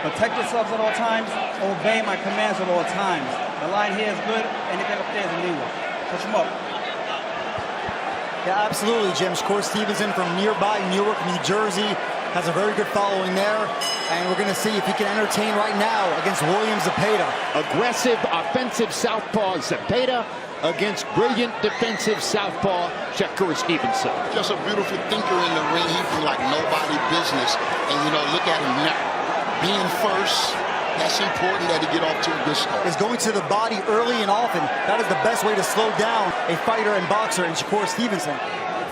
Protect yourselves at all times. Obey my commands at all times. The line here is good. Anything up there is illegal. Push him up. Yeah, absolutely, Jim. Shakur Stevenson from nearby Newark, New Jersey, has a very good following there. And we're going to see if he can entertain right now against William Zepeda. Aggressive offensive southpaw Zepeda against brilliant defensive southpaw Shakur Stevenson. Just a beautiful thinker in the ring. He feel like nobody business. And, you know, look at him now. Being first, that's important that he get off to a good start. Is going to the body early and often. That is the best way to slow down a fighter and boxer in Shakur Stevenson.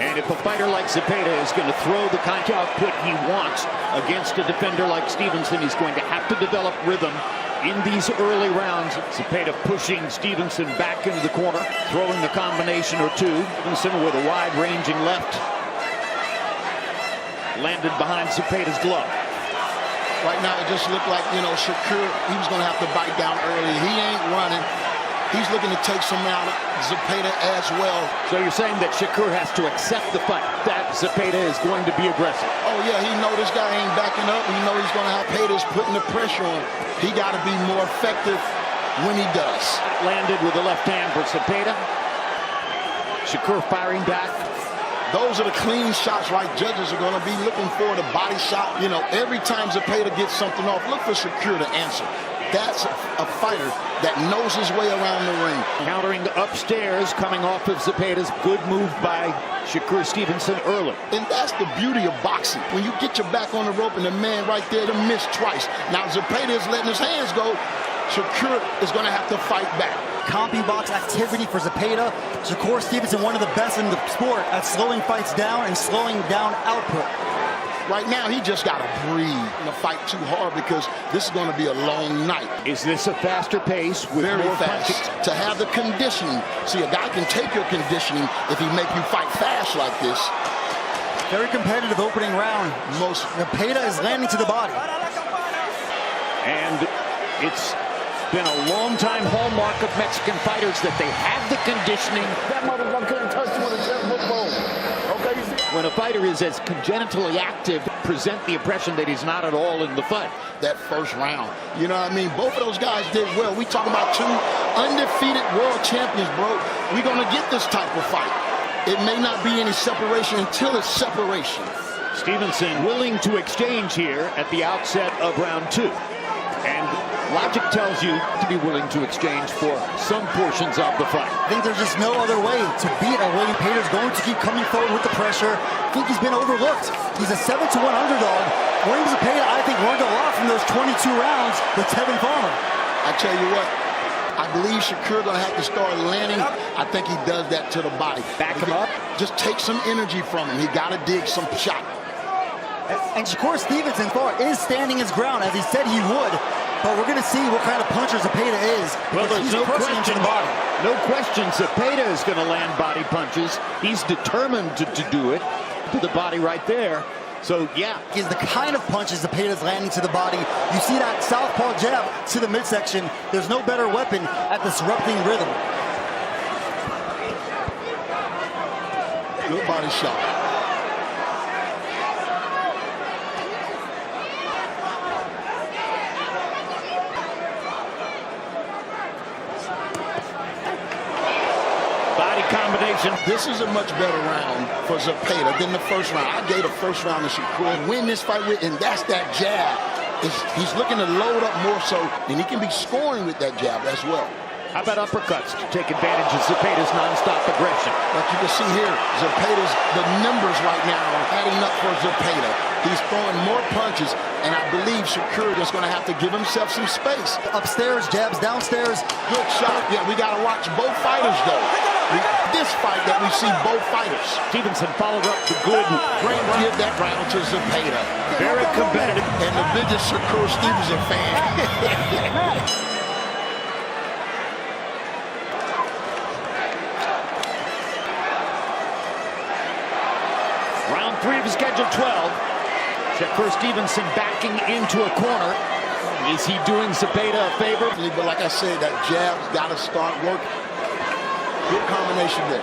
And if a fighter like Zepeda is going to throw the kind of output he wants against a defender like Stevenson, he's going to have to develop rhythm in these early rounds. Zepeda pushing Stevenson back into the corner, throwing the combination or two. Stevenson with a wide-ranging left. Landed behind Zepeda's glove. Right now, it just looked like, you know, Shakur, he was going to have to bite down early. He ain't running. He's looking to take some out of Zepeda as well. So you're saying that Shakur has to accept the fight, that Zepeda is going to be aggressive? Oh, yeah, he know this guy ain't backing up. He know he's going to have Zepeda's putting the pressure on. He got to be more effective when he does. Landed with the left hand for Zepeda. Shakur firing back. Those are the clean shots, right? Judges are going to be looking for the body shot. You know, every time Zepeda gets something off, look for Shakur to answer. That's a fighter that knows his way around the ring. Countering upstairs, coming off of Zepeda's good move by Shakur Stevenson early. And that's the beauty of boxing. When you get your back on the rope and the man right there to miss twice. Now Zepeda is letting his hands go. Shakur is going to have to fight back. CompuBox activity for Zepeda. Shakur Stevenson, one of the best in the sport at slowing fights down and slowing down output. Right now, he just got to breathe and fight too hard because this is going to be a long night. Is this a faster pace with very more fast? punches? To have the conditioning. See, a guy can take your conditioning if he make you fight fast like this. Very competitive opening round. Zepeda is landing to the body. And it's been a long-time hallmark of Mexican fighters that they have the conditioning. That motherfucker couldn't touch him with a 10-foot pole. Okay, you see? When a fighter is as congenitally active, present the impression that he's not at all in the fight. That first round, you know what I mean? Both of those guys did well. We talking about two undefeated world champions, bro. We're going to get this type of fight. It may not be any separation until it's separation. Stevenson willing to exchange here at the outset of round two. And logic tells you to be willing to exchange for some portions of the fight. I think there's just no other way to beat a William Zepeda. Is going to keep coming forward with the pressure. I think he's been overlooked. He's a 7-1 underdog. William Zepeda, I think, learned a lot from those 22 rounds with Tevin Farmer. I tell you what, I believe Shakur going to have to start landing. I think he does that to the body. Back him up. Just take some energy from him. He got to dig some shot. And Shakur Stevenson is standing his ground as he said he would. But we're going to see what kind of puncher Zepeda is. Well, there's no question. To the body. No question Zepeda is going to land body punches. He's determined to do it to the body right there. So, yeah. Is the kind of punches Zepeda is landing to the body. You see that southpaw jab to the midsection. There's no better weapon at disrupting rhythm. Good body shot. Combination. This is a much better round for Zepeda than the first round. I gave the first round to Shakur. Win this fight with, and that's that jab. He's looking to load up more so, and he can be scoring with that jab as well. How about uppercuts to take advantage of Zepeda's non-stop aggression? Like you can see here, the numbers right now are adding up for Zepeda. He's throwing more punches, and I believe Shakur is going to have to give himself some space. Upstairs, jabs downstairs. Good shot. Yeah, we got to watch both fighters, though. This fight that we see both fighters. Stevenson followed up the good. Great give that round to Zepeda. Very competitive. And the biggest Shakur Stevenson fan. Round 3 of schedule 12. Shakur Stevenson backing into a corner. Is he doing Zepeda a favor? But like I said, that jab's got to start working. Good combination there.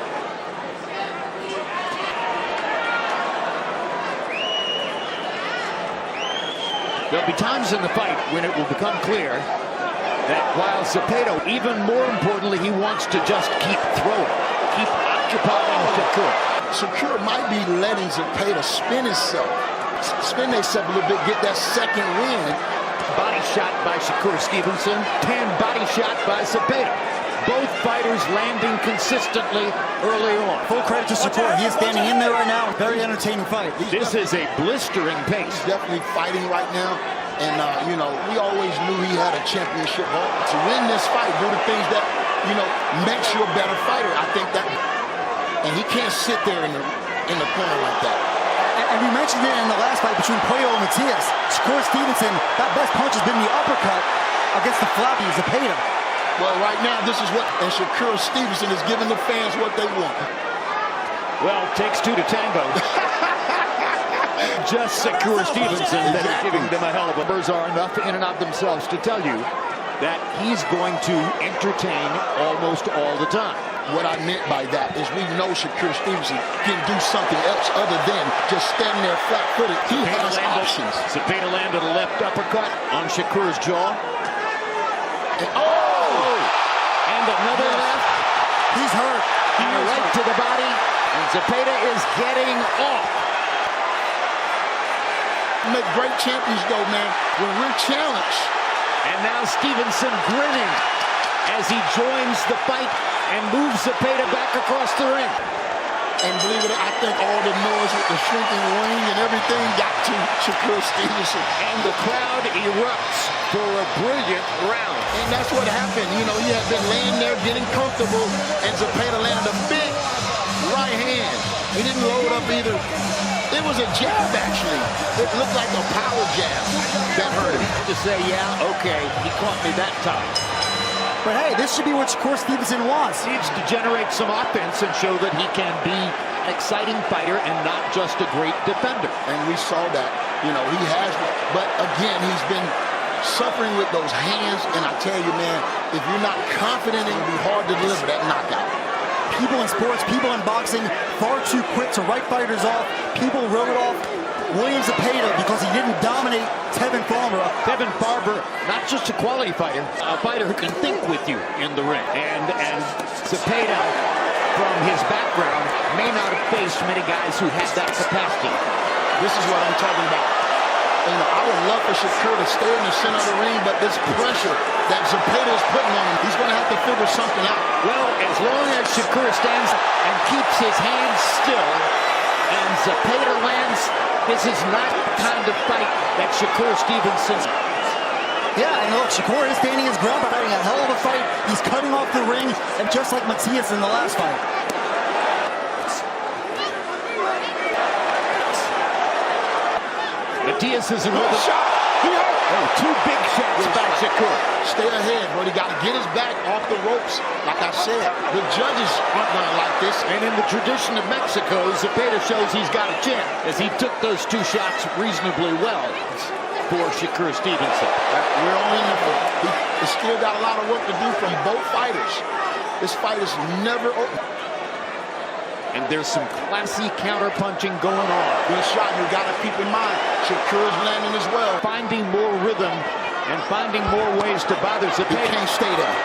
There'll be times in the fight when it will become clear that while Zepeda, even more importantly, he wants to just keep throwing, keep occupying Shakur. Shakur might be letting Zepeda spin himself a little bit, get that second win. Body shot by Shakur Stevenson, 10 body shot by Zepeda. Both fighters landing consistently early on. Full credit to Shakur. He is standing in there right now. Very entertaining fight. This is a blistering pace. He's definitely fighting right now. And, you know, we always knew he had a championship heart. To win this fight, do the things that, you know, makes you a better fighter. I think that, and he can't sit there in the corner like that. And we mentioned it in the last fight between Puello and Matias. Shakur Stevenson, that best punch has been the uppercut against the floppy Zepeda. Well, right now, this is what, and Shakur Stevenson is giving the fans what they want. Well, takes two to tango. Just Shakur Stevenson that is giving them a hell of a buzz are enough in and of themselves to tell you that he's going to entertain almost all the time. What I meant by that is we know Shakur Stevenson can do something else other than just standing there flat-footed. He has options. Zepeda landed a left uppercut on Shakur's jaw. And another left. He's hurt. And a right to the body. And Zepeda is getting off. Make great champions go, man, when we're challenged. And now Stevenson grinning as he joins the fight and moves Zepeda back across the ring. And believe it or not, I think all the noise with the shrinking ring and everything got to Shakur Stevenson. And the crowd erupts for a brilliant round. And that's what happened. You know, he had been laying there getting comfortable, and Zepeda landed a big right hand. He didn't load up either. It was a jab, actually. It looked like a power jab that hurt him. To say, yeah, okay, he caught me that time. But hey, this should be what Shakur Stevenson wants. Needs to generate some offense and show that he can be an exciting fighter and not just a great defender. And we saw that. You know, he has, but again, he's been suffering with those hands. And I tell you, man, if you're not confident, it'll be hard to deliver that knockout. People in sports, people in boxing, far too quick to write fighters off. People wrote off William Zepeda because he didn't dominate Tevin Farmer. Tevin Farmer, not just a quality fighter, a fighter who can think with you in the ring. And Zepeda, from his background, may not have faced many guys who had that capacity. This is what I'm talking about. You know, I would love for Shakur to stay in the center of the ring, but this pressure that Zepeda is putting on him, he's going to have to figure something out. Well, as long as Shakur stands and keeps his hands still, and Zepeda lands, this is not the kind of fight that Shakur Stevenson. Yeah, and look, Shakur is standing his ground, but having a hell of a fight. He's cutting off the ring, and just like Matias in the last fight. Matias is in rhythm. Oh, two big shots by Shakur. Stay ahead, bro. He got to get his back off the ropes. Like I said, the judges aren't going to like this. And in the tradition of Mexico, Zepeda shows he's got a chance as he took those two shots reasonably well for Shakur Stevenson. We're only in the He's still got a lot of work to do from both fighters. This fight is never over. And there's some classy counter-punching going on. Good shot, you got to keep in mind, Shakur's landing as well. Finding more rhythm and finding more ways to bother Zepeda. He can't stay there.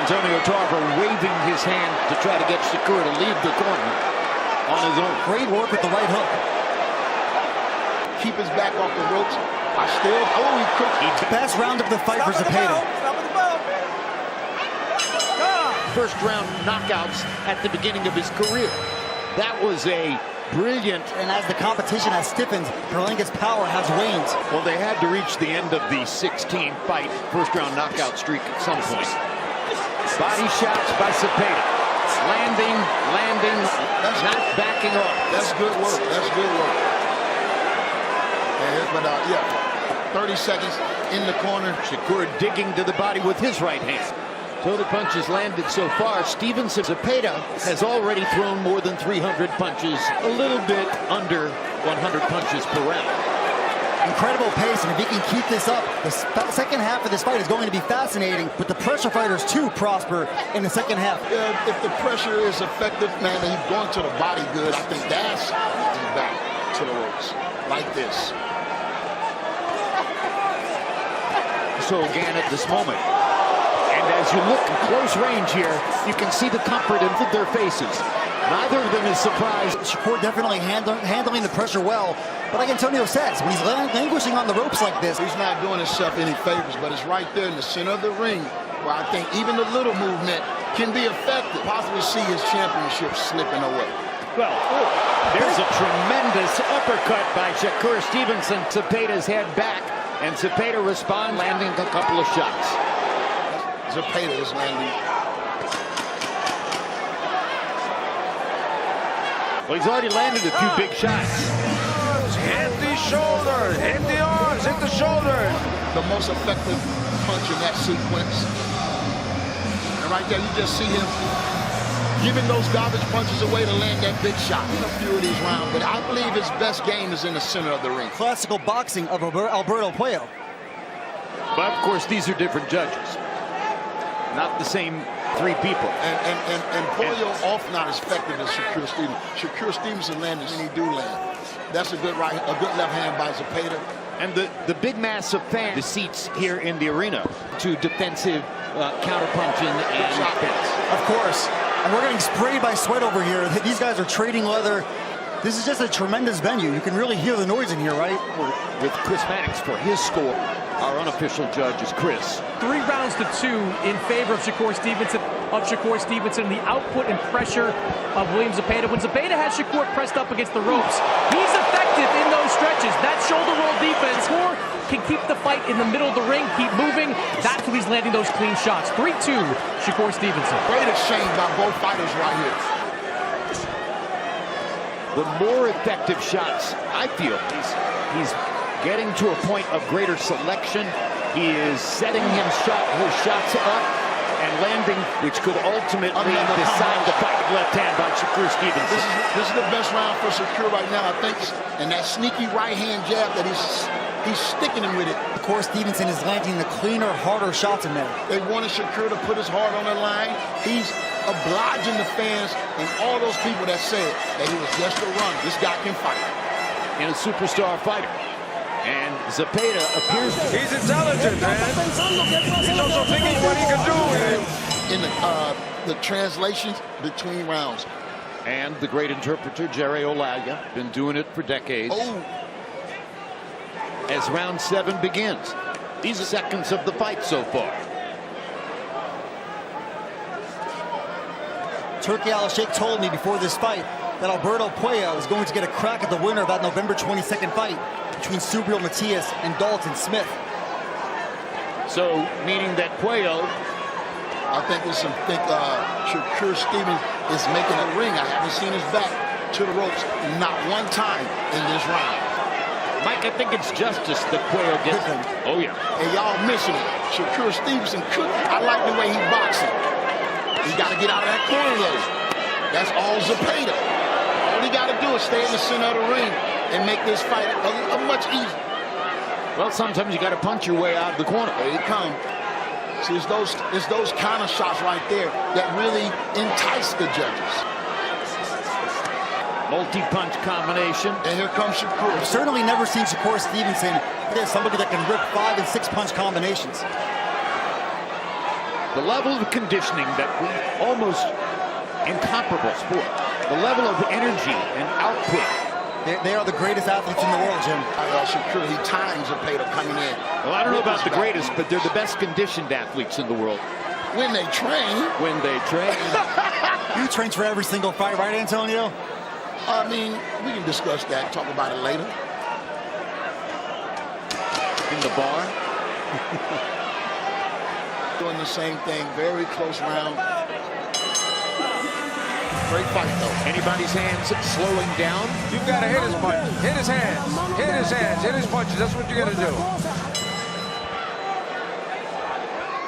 Antonio Tarver waving his hand to try to get Shakur to leave the corner on his own. Great work with the right hook. Keep his back off the ropes. He cooked. Best round of the fight for Zepeda. First round knockouts at the beginning of his career. That was a brilliant. And as the competition has stiffened, Berlanga's power has waned. Well, they had to reach the end of the 16-fight first round knockout streak at some point. Body shots by Zepeda. Landing, not backing off. That's good work. That's good work. But yeah, 30 seconds in the corner. Shakur digging to the body with his right hand. Total punches landed so far. Stevenson Zepeda has already thrown more than 300 punches, a little bit under 100 punches per round. Incredible pace, and if he can keep this up, the second half of this fight is going to be fascinating, but the pressure fighters too prosper in the second half. If the pressure is effective, man, and he's going to the body good, I think that's back to the ropes, like this. so again at this moment. And as you look in close range here, you can see the comfort in their faces. Neither of them is surprised. Shakur definitely handling the pressure well. But like Antonio says, when he's languishing on the ropes like this, he's not doing himself any favors, but it's right there in the center of the ring where I think even the little movement can be effective. Possibly see his championship slipping away. Well, there's a tremendous uppercut by Shakur Stevenson. Zepeda's head back, and Zepeda responds, landing a couple of shots. Zepeda is landing. Well, he's already landed a few big shots. Hit the shoulders, hit the arms, hit the shoulders. The most effective punch in that sequence. And right there, you just see him giving those garbage punches away to land that big shot in a few of these rounds. But I believe his best game is in the center of the ring. Classical boxing of Alberto Puello. But, of course, these are different judges. Not the same three people. And Puello off not as effective as Shakur Stevenson. Shakur Stevenson landed and he do land. That's a good left hand by Zepeda. And the big mass of fans, the seats here in the arena to defensive counterpunching and offense. Of course. And we're getting sprayed by sweat over here. These guys are trading leather. This is just a tremendous venue. You can really hear the noise in here, right? With Chris Mannix for his score. Our unofficial judge is Chris. 3 rounds to 2 in favor of Shakur Stevenson. The output and pressure of William Zepeda. When Zepeda has Shakur pressed up against the ropes, he's effective in those stretches. That shoulder roll defense. Shakur can keep the fight in the middle of the ring, keep moving. That's when he's landing those clean shots. 3-2, Shakur Stevenson. Great exchange by both fighters right here. The more effective shots, I feel, he's getting to a point of greater selection. He is setting his shots up and landing, which could ultimately decide the fight. Left hand by Shakur Stevenson. This is the best round for Shakur right now, I think. And that sneaky right hand jab that he's sticking him with it. Of course, Stevenson is landing the cleaner, harder shots in there. They wanted Shakur to put his heart on the line. He's obliging the fans and all those people that said that he was just a run. This guy can fight. And a superstar fighter. And Zepeda appears to... He's intelligent, man. He's also thinking what he can do. In the translations between rounds. And the great interpreter, Jerry Olaya, been doing it for decades. Oh. As round 7 begins. These are seconds of the fight so far. Turki Al-Sheikh told me before this fight that Alberto Puello is going to get a crack at the winner of that November 22nd fight between Subriel Matias and Dalton Smith. So, meaning that Puello... I think Shakur Stevenson is making a ring. I haven't seen his back to the ropes not one time in this round. Mike, I think it's justice that Puello gets him. Oh, yeah. And y'all missing it. Shakur Stevenson I like the way he boxing. He got to get out of that corner though. That's all Zepeda. All he got to do is stay in the center of the ring and make this fight a much easier. Well, sometimes you got to punch your way out of the corner. There you come. See, it's those counter shots right there that really entice the judges. Multi-punch combination. And here comes Shakur. I've certainly never seen Shakur Stevenson as somebody that can rip 5- and 6-punch combinations. The level of conditioning that we almost incomparable sport. The level of energy and output. They are the greatest athletes in the world, Jim. Shakur, he times Zepeda coming in. Well, I don't know about the greatest, but they're the best conditioned athletes in the world. When they train. When they train. You train for every single fight, right, Antonio? I mean, we can discuss that, talk about it later. In the bar. Doing the same thing, very close round. Great fight, though. Anybody's hands slowing down? You've got to hit his punch, hit his hands, hit his hands, hit his punches. That's what you got to do.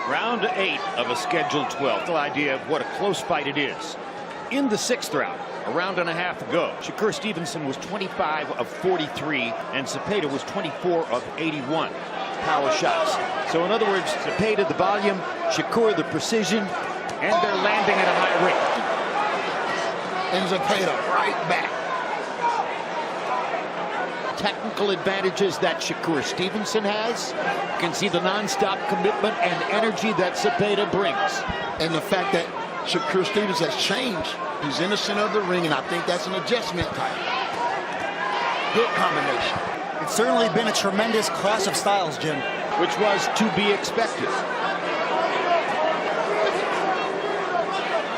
Round 8 of a scheduled 12. The idea of what a close fight it is. In the 6th round, a round and a half ago, Shakur Stevenson was 25 of 43, and Zepeda was 24 of 81 power shots. So in other words, Zepeda the volume, Shakur the precision, and they're landing at a high rate. And Zepeda right back. technical advantages that Shakur Stevenson has. You can see the nonstop commitment and energy that Zepeda brings. And the fact that Shakur Stevenson has changed. He's in the center of the ring, and I think that's an adjustment type. Good combination. It's certainly been a tremendous clash of styles, Jim. Which was to be expected.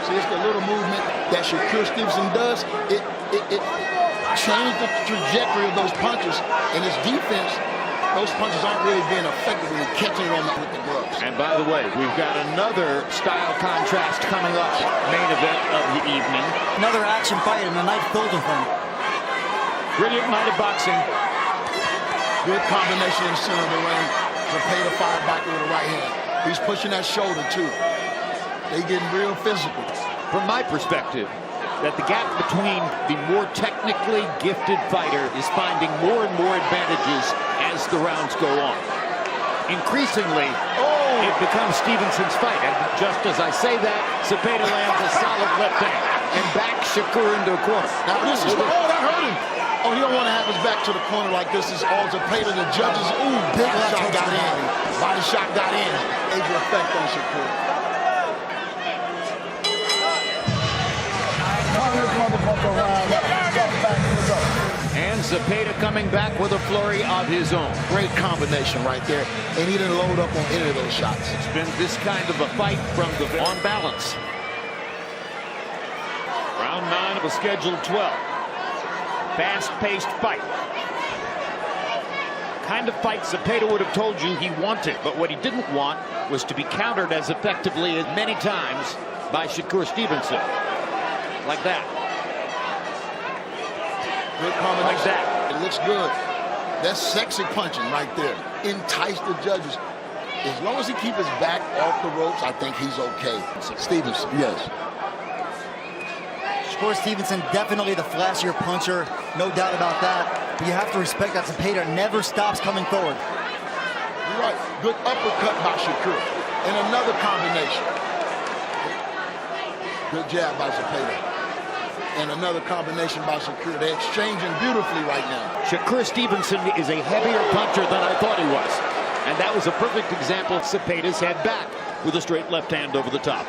See, it's the little movement that Shakur Stevenson does. It changed the trajectory of those punches, and his defense, those punches aren't really being effective in catching them with the gloves. And by the way, we've got another style contrast coming up. Main event of the evening. Another action fight and a night filled with them. Brilliant night of boxing. Good combination in the center of the ring. Zepeda fired back with the right hand. He's pushing that shoulder, too. They getting real physical. From my perspective, that the gap between the more technically gifted fighter is finding more and more advantages as the rounds go on. Increasingly, it becomes Stevenson's fight. And just as I say that, Zepeda lands a solid left hand and backs Shakur into a corner. Now this is, that hurt him. Oh, he don't want to have his back to the corner like this. Is all Zepeda. The judges, big body shot got in. Body shot got in. Major effect on Shakur. And Zepeda coming back with a flurry of his own. Great combination right there. And he didn't load up on any of those shots. It's been this kind of a fight from the on balance. Round 9 of a scheduled 12. Fast-paced fight. Kind of fight Zepeda would have told you he wanted, but what he didn't want was to be countered as effectively as many times by Shakur Stevenson. Like that. Good combination. Like that. It looks good. That's sexy punching right there. Entice the judges. As long as he keeps his back off the ropes, I think he's okay. Stevenson, yes. Shakur Stevenson, definitely the flashier puncher, no doubt about that. But you have to respect that Zepeda never stops coming forward. You're right. Good uppercut by Shakur. And another combination. Good jab by Zepeda. And another combination by Shakur. They're exchanging beautifully right now. Shakur Stevenson is a heavier puncher than I thought he was. And that was a perfect example of Zepeda's head back with a straight left hand over the top.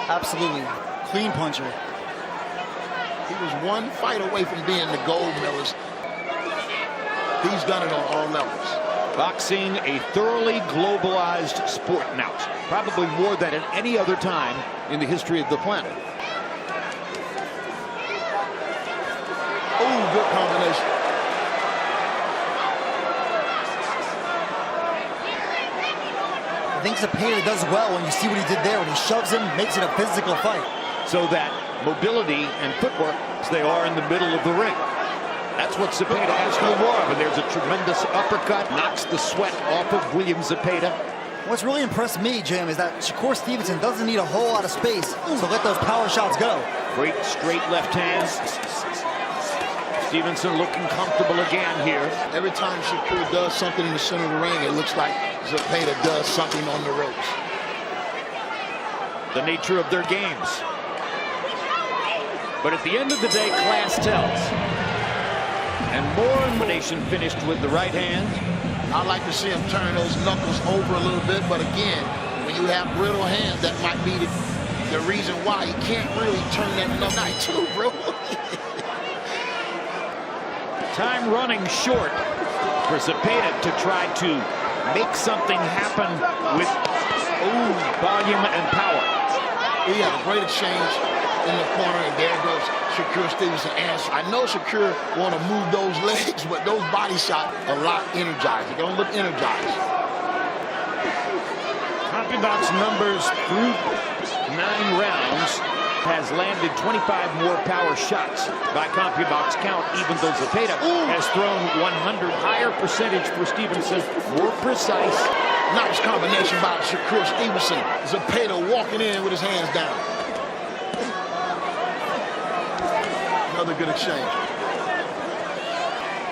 Absolutely. Clean puncher. He was one fight away from being the gold medalist. He's done it on all levels. Boxing, a thoroughly globalized sport now. Probably more than at any other time in the history of the planet. Oh, good combination. I think Zepeda does well when you see what he did there. When he shoves him, makes it a physical fight. So that mobility and footwork, they are in the middle of the ring. That's what Zepeda has no more of. And there's a tremendous uppercut, knocks the sweat off of William Zepeda. What's really impressed me, Jim, is that Shakur Stevenson doesn't need a whole lot of space to let those power shots go. Great straight left hand. Stevenson looking comfortable again here. Every time Shakur does something in the center of the ring, it looks like Zepeda does something on the ropes. The nature of their games. But at the end of the day, class tells. And more combination finished with the right hand. I like to see him turn those knuckles over a little bit, but again, when you have brittle hands, that might be the reason why you can't really turn that knuckle too, bro. Time running short for Zepeda to try to make something happen with volume and power. We have a great exchange in the corner, and there goes Shakur Stevenson. I know Shakur want to move those legs, but those body shots are a lot energized. They don't look energized. CompuBox numbers through 9 rounds has landed 25 more power shots by CompuBox count, even though Zepeda has thrown 100. Higher percentage for Stevenson, more precise. Nice combination by Shakur Stevenson. Zepeda walking in with his hands down. Another good exchange.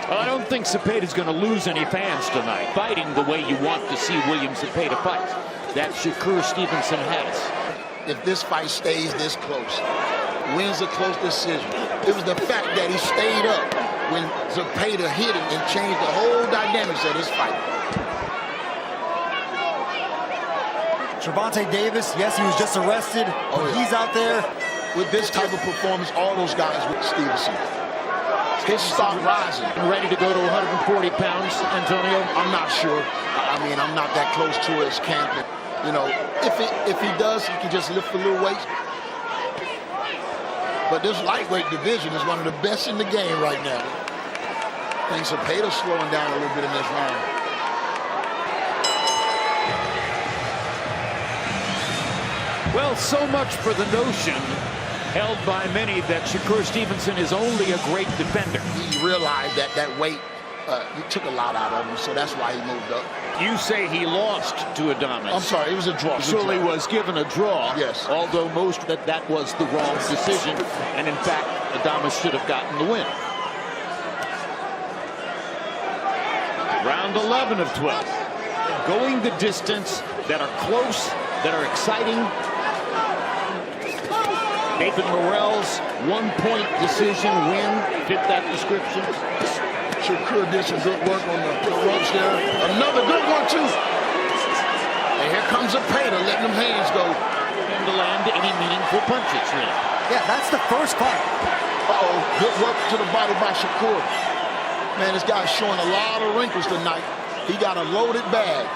Well, I don't think Zepeda's going to lose any fans tonight. Fighting the way you want to see William Zepeda fight. That Shakur Stevenson has. If this fight stays this close, wins a close decision. It was the fact that he stayed up when Zepeda hit him and changed the whole dynamics of this fight. Gervonta Davis, yes, he was just arrested, but he's out there. With this type of performance, all those guys with Stevenson. His stock rising. Ready to go to 140 pounds, Antonio? I'm not sure. I mean, I'm not that close to his camp. You know, if he does, he can just lift a little weight. But this lightweight division is one of the best in the game right now. I think Zepeda's slowing down a little bit in this round. Well, so much for the notion held by many that Shakur Stevenson is only a great defender. He realized that that weight took a lot out of him, so that's why he moved up. You say he lost to Adames. I'm sorry, it was a draw. Surely was given a draw. Yes. Although most that was the wrong decision, and in fact, Adames should have gotten the win. Round 11 of 12. Going the distance, that are close, that are exciting. Nathan Morrell's one-point decision win fit that description. Shakur did some good work on the ropes there. Another good one, too. And here comes Zepeda, letting them hands go. And to land any meaningful punches, really. Yeah, that's the first fight. Uh-oh, good work to the body by Shakur. Man, this guy's showing a lot of wrinkles tonight. He got a loaded bag.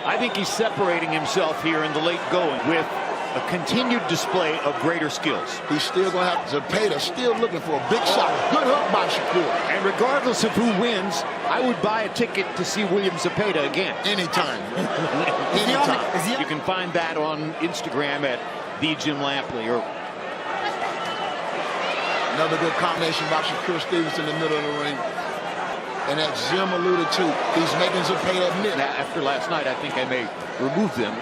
I think he's separating himself here in the late going with a continued display of greater skills. He's still going to have Zepeda still looking for a big shot. Good hook by Shakur. And regardless of who wins, I would buy a ticket to see William Zepeda again. Anytime. Anytime. You can find that on Instagram at @TheJimLampley. Or another good combination by Shakur Stevenson in the middle of the ring. And as Jim alluded to, he's making Zepeda admit. After last night, I think I may remove them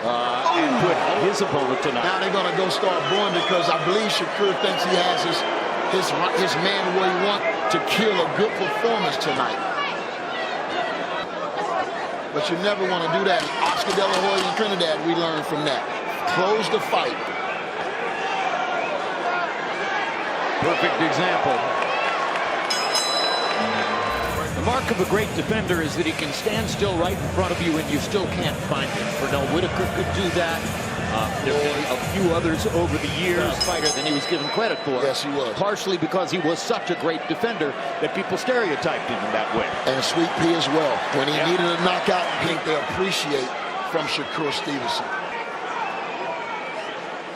and put his opponent tonight. Now they're going to go start booing because I believe Shakur thinks he has his man where he wants to kill a good performance tonight. But you never want to do that. Oscar De La Hoya and Trinidad, we learned from that. Close the fight. Perfect example. The mark of a great defender is that he can stand still right in front of you and you still can't find him. Pernell Whitaker could do that. There have been a few others over the years, fighter than he was given credit for. Yes, he was. Partially because he was such a great defender that people stereotyped him in that way. And Sweet Pea as well. When he needed a knockout, I think they appreciate from Shakur Stevenson.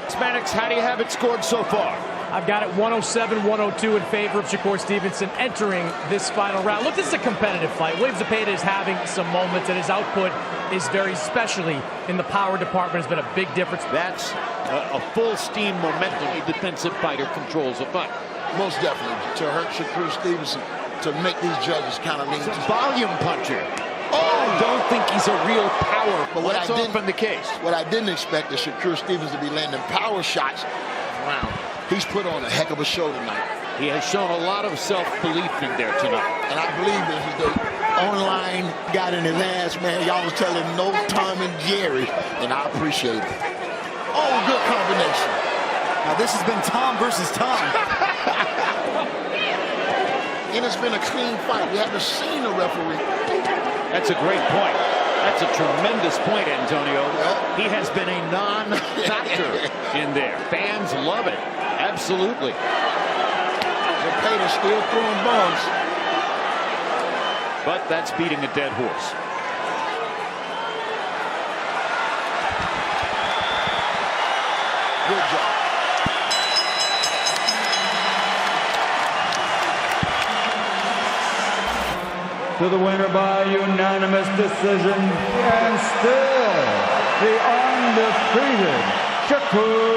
Hispanics, how do you have it scored so far? I've got it 107-102 in favor of Shakur Stevenson entering this final round. Look, this is a competitive fight. William Zepeda is having some moments, and his output is very, especially in the power department, has been a big difference. That's a full steam momentum. A defensive fighter controls a fight. Most definitely. To hurt Shakur Stevenson, to make these judges kind of lean. It's a volume puncher. I don't think he's a real power, but that's often the case. What I didn't expect is Shakur Stevenson to be landing power shots around. He's put on a heck of a show tonight. He has shown a lot of self-belief in there tonight. And I believe this is the online got in his ass, man. Y'all was telling no Tom and Jerry, and I appreciate it. Oh, good combination. Now this has been Tom versus Tom. And it's been a clean fight. We haven't seen a referee. That's a great point. That's a tremendous point, Antonio. He has been a non-factor in there. Fans love it. Absolutely. Zepeda still throwing bombs. But that's beating a dead horse. Good job. To the winner by unanimous decision, and still the undefeated Shakur